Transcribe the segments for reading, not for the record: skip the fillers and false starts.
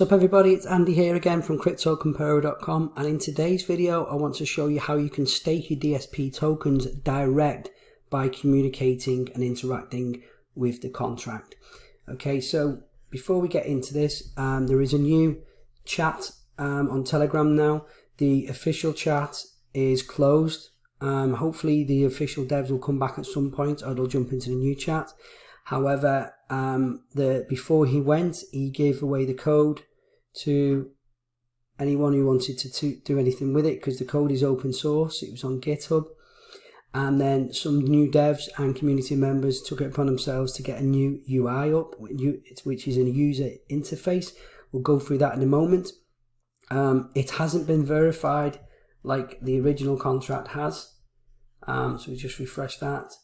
What's up everybody, it's Andy here again from CryptoComparo.com, and in today's video I want to show you how you can stake your DSP tokens direct by communicating and interacting with the contract. Okay, so before we get into this, there is a new chat on Telegram now. The official chat is closed. Hopefully the official devs will come back at some point, or they'll jump into the new chat. However, before he went, he gave away the code to anyone who wanted to do anything with it, because the code is open source. It was on GitHub, and then some new devs and community members took it upon themselves to get a new UI up, which is a user interface. We'll go through that in a moment. It hasn't been verified like the original contract has, so we just refresh that.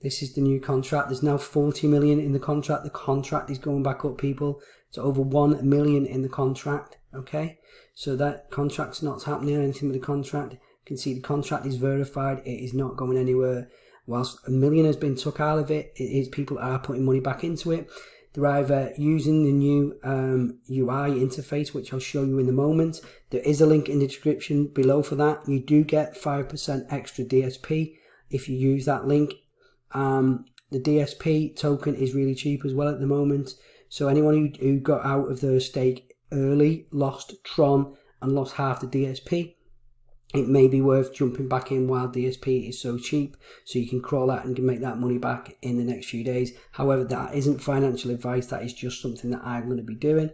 This is the new contract. There's now 40 million in the contract. The contract is going back up, people. It's over 1 million in the contract. Okay, so that contract's not happening or anything with the contract. You can see the contract is verified. It is not going anywhere. Whilst 1 million has been took out of it, people are putting money back into it. They're either using the new UI interface, which I'll show you in a moment. There is a link in the description below for that. You do get 5% extra DSP if you use that link. The DSP token is really cheap as well at the moment, so anyone who got out of their stake early, lost Tron and lost half the DSP, it may be worth jumping back in while DSP is so cheap, so you can crawl out and can make that money back in the next few days. However, that isn't financial advice, that is just something that I'm going to be doing.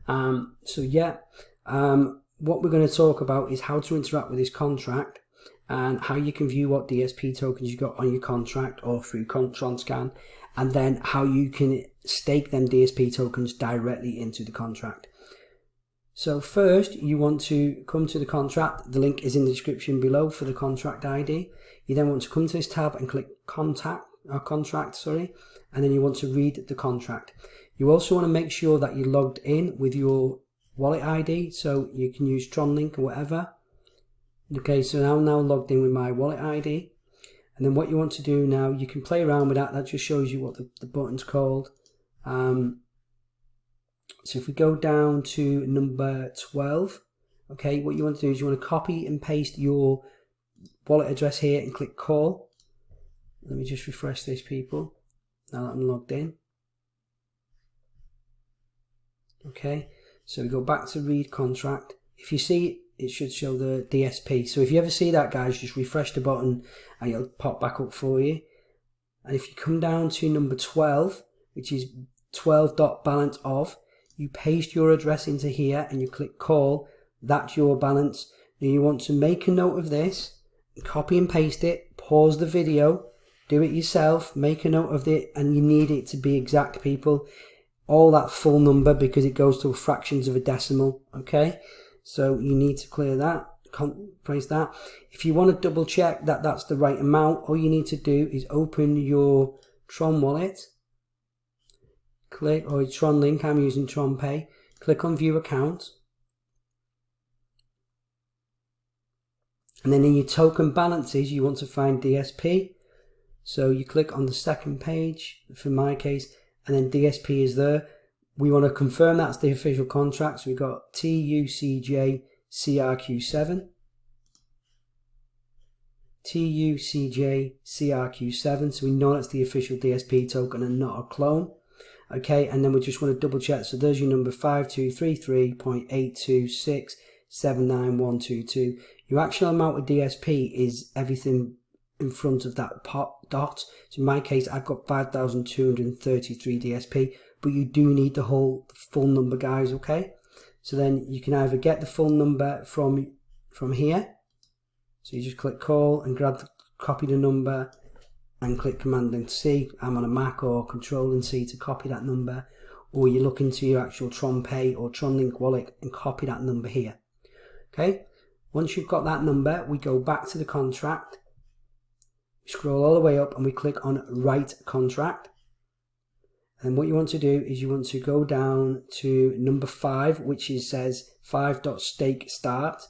So yeah, what we're going to talk about is how to interact with this contract, and how you can view what DSP tokens you got on your contract or through TronScan, and then how you can stake them DSP tokens directly into the contract. So first, you want to come to the contract. The link is in the description below for the contract ID. You then want to come to this tab and click contract, and then you want to read the contract. You also want to make sure that you're logged in with your wallet ID, so you can use TronLink or whatever. Okay, so I'm now logged in with my wallet ID, and then what you want to do now, you can play around with that. That just shows you what the button's called. So if we go down to number 12, okay, what you want to do is you want to copy and paste your wallet address here and click call. Let me just refresh this, people, now that I'm logged in. Okay, so we go back to read contract. If you see it should show the DSP. So if you ever see that, guys, just refresh the button and it'll pop back up for you. And if you come down to number 12, which is 12.balance of, you paste your address into here and you click call. That's your balance. Now you want to make a note of this, copy and paste it, pause the video, do it yourself, make a note of it, and you need it to be exact, people. All that full number, because it goes to fractions of a decimal, okay? So you need to clear that, place that. If you want to double check that that's the right amount, all you need to do is open your Tron wallet, click, or Tron Link, I'm using Tron Pay, click on view account, and then in your token balances you want to find DSP. So you click on the second page for my case, and then DSP is there. We want to confirm that's the official contract, so we've got TUCJ CRQ7, TUCJ CRQ7, so we know that's the official DSP token and not a clone. Okay, and then we just want to double check, so there's your number 5233.826799122. Your actual amount of DSP is everything in front of that dot. So in my case, I've got 5,233 DSP. But you do need the full number, guys, okay? So then you can either get the full number from here. So you just click call and copy the number and click Command and C. I'm on a Mac, or Control and C to copy that number. Or you look into your actual Tron Pay or Tron Link wallet and copy that number here. Okay? Once you've got that number, we go back to the contract. We scroll all the way up and we click on Write Contract. And what you want to do is you want to go down to number 5, which says 5.stake start.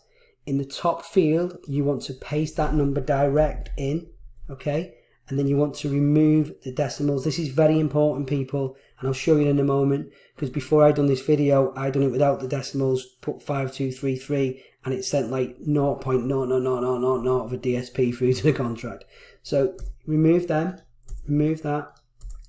In the top field, you want to paste that number direct in, okay? and then you want to remove the decimals. This is very important, people, and I'll show you in a moment, because before I done this video, I done it without the decimals, put 5233, and it sent like 0.00000 of a DSP through to the contract. So remove them, remove that,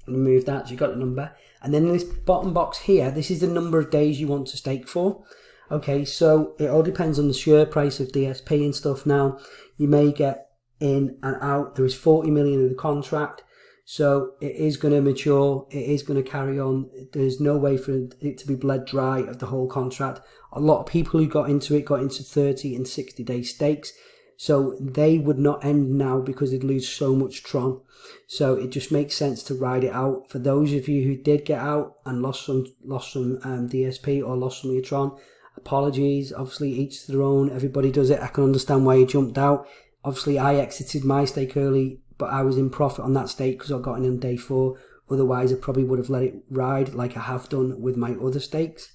remove that, so you got the number. And then in this bottom box here, this is the number of days you want to stake for. Okay, so it all depends on the share price of DSP and stuff. Now, you may get in and out. There is 40 million in the contract, so it is going to mature, it is going to carry on. There's no way for it to be bled dry of the whole contract. A lot of people who got into 30 and 60 day stakes, so they would not end now because they'd lose so much Tron. So it just makes sense to ride it out. For those of you who did get out and lost some DSP or lost some of your Tron, apologies. Obviously each to their own, everybody does it. I can understand why you jumped out. Obviously I exited my stake early, but I was in profit on that stake because I got in on day 4. Otherwise I probably would have let it ride like I have done with my other stakes.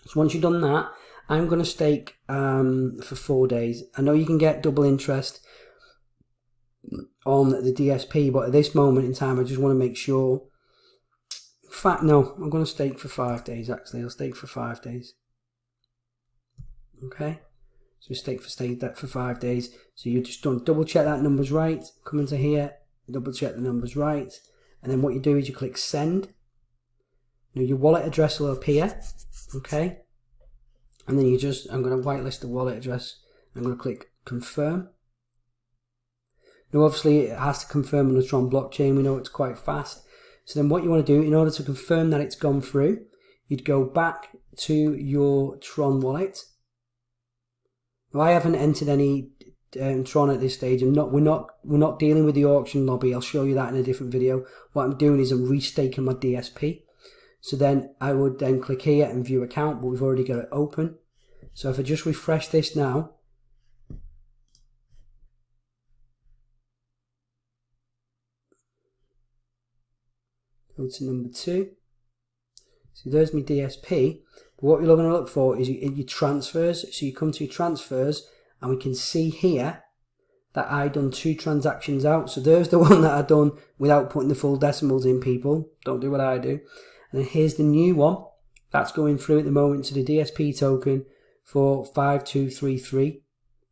So once you've done that, I'm going to stake for 4 days. I know you can get double interest on the DSP, but at this moment in time I just want to make sure. In fact, no, I'm going to stake for 5 days actually. I'll stake for 5 days. Okay, so stake for 5 days. So you just don't double check that number's right, come into here, double check the number's right, and then what you do is you click send. Now your wallet address will appear, okay, and then I'm going to whitelist the wallet address. I'm going to click confirm. Now obviously it has to confirm on the Tron blockchain, we know it's quite fast. So then what you want to do, in order to confirm that it's gone through, you'd go back to your Tron wallet. Now I haven't entered any Tron at this stage, and we're not dealing with the auction lobby. I'll show you that in a different video. What I'm doing is I'm restaking my DSP. So then I would then click here and view account, but we've already got it open. So if I just refresh this now, go to number 2. So there's my DSP. But what you're going to look for is your transfers. So you come to your transfers, and we can see here that I done 2 transactions out. So there's the one that I done without putting the full decimals in, people. Don't do what I do. And then here's the new one that's going through at the moment to the DSP token for 5233.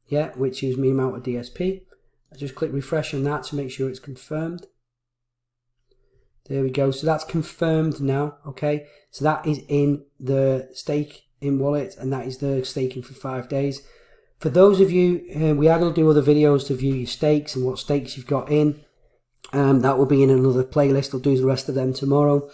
Yeah, which is my amount of DSP. I just click refresh on that to make sure it's confirmed. There we go. So that's confirmed now. Okay. So that is in the stake in wallet, and that is the staking for 5 days. For those of you, we are going to do other videos to view your stakes and what stakes you've got in. That will be in another playlist. I'll do the rest of them tomorrow.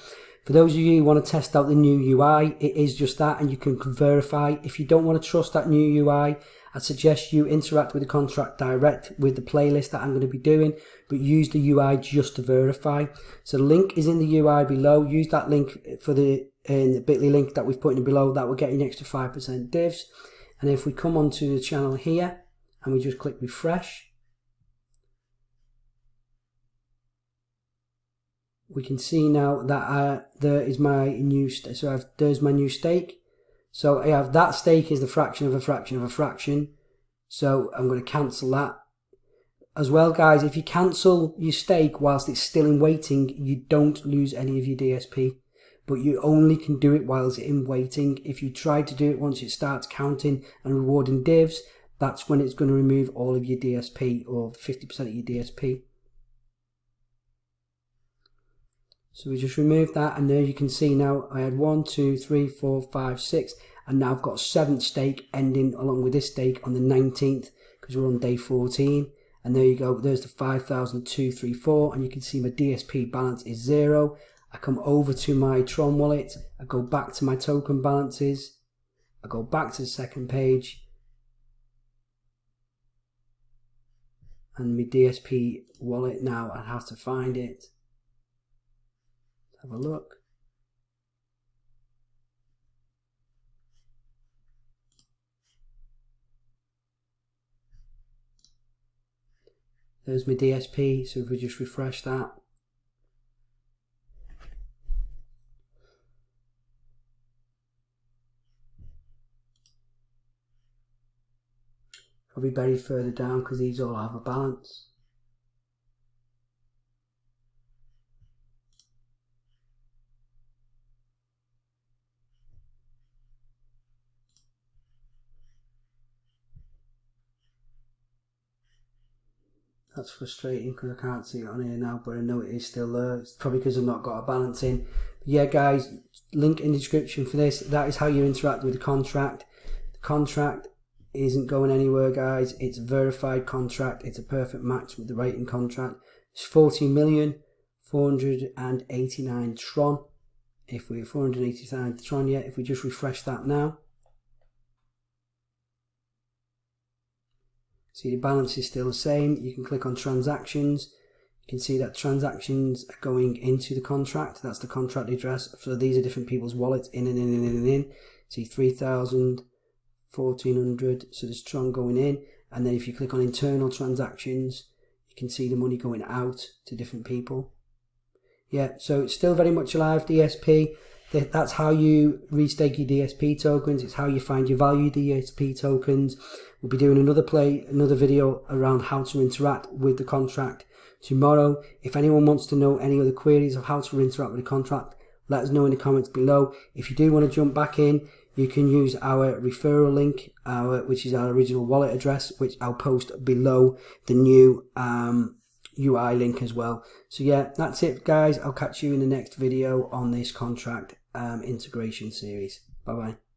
For those of you who want to test out the new UI, it is just that, and you can verify. If you don't want to trust that new UI, I suggest you interact with the contract direct with the playlist that I'm going to be doing, but use the UI just to verify. So the link is in the UI below. Use that link for the bit.ly link that we've put in below. That will get you an extra 5% divs. And if we come onto the channel here and we just click refresh, we can see now that there is my new there's my new stake. So I have that stake is the fraction of a fraction of a fraction. So I'm going to cancel that. As well, guys, if you cancel your stake whilst it's still in waiting, you don't lose any of your DSP. But you only can do it whilst it's in waiting. If you try to do it once it starts counting and rewarding divs, that's when it's going to remove all of your DSP, or 50% of your DSP. So we just removed that, and there you can see now I had 1, 2, 3, 4, 5, 6, and now I've got a 7th stake ending along with this stake on the 19th because we're on day 14. And there you go, there's the 5,234, and you can see my DSP balance is 0. I come over to my Tron wallet, I go back to my token balances, I go back to the second page, and my DSP wallet now, I have to find it. Have a look. There's my DSP, so if we just refresh that. Probably buried further down because these all have a balance. That's frustrating because I can't see it on here now, but I know it is still there. It's probably because I've not got a balance in. But yeah, guys, link in the description for this. That is how you interact with the contract. The contract isn't going anywhere, guys. It's a verified contract. It's a perfect match with the rating contract. It's 40,489 Tron. If we're 489 Tron, yeah, if we just refresh that now. See, the balance is still the same. You can click on transactions. You can see that transactions are going into the contract. That's the contract address. So these are different people's wallets in and in and in and in. See 3,000, 1,400. So there's Tron going in. And then if you click on internal transactions, you can see the money going out to different people. Yeah, so it's still very much alive, DSP. That's how you restake your DSP tokens. It's how you find your value DSP tokens. We'll be doing another video around how to interact with the contract tomorrow. If anyone wants to know any other queries of how to interact with the contract, let us know in the comments below. If you do want to jump back in, you can use our referral link, which is our original wallet address, which I'll post below the new UI link as well. So yeah, that's it, guys. I'll catch you in the next video on this contract integration series. Bye bye.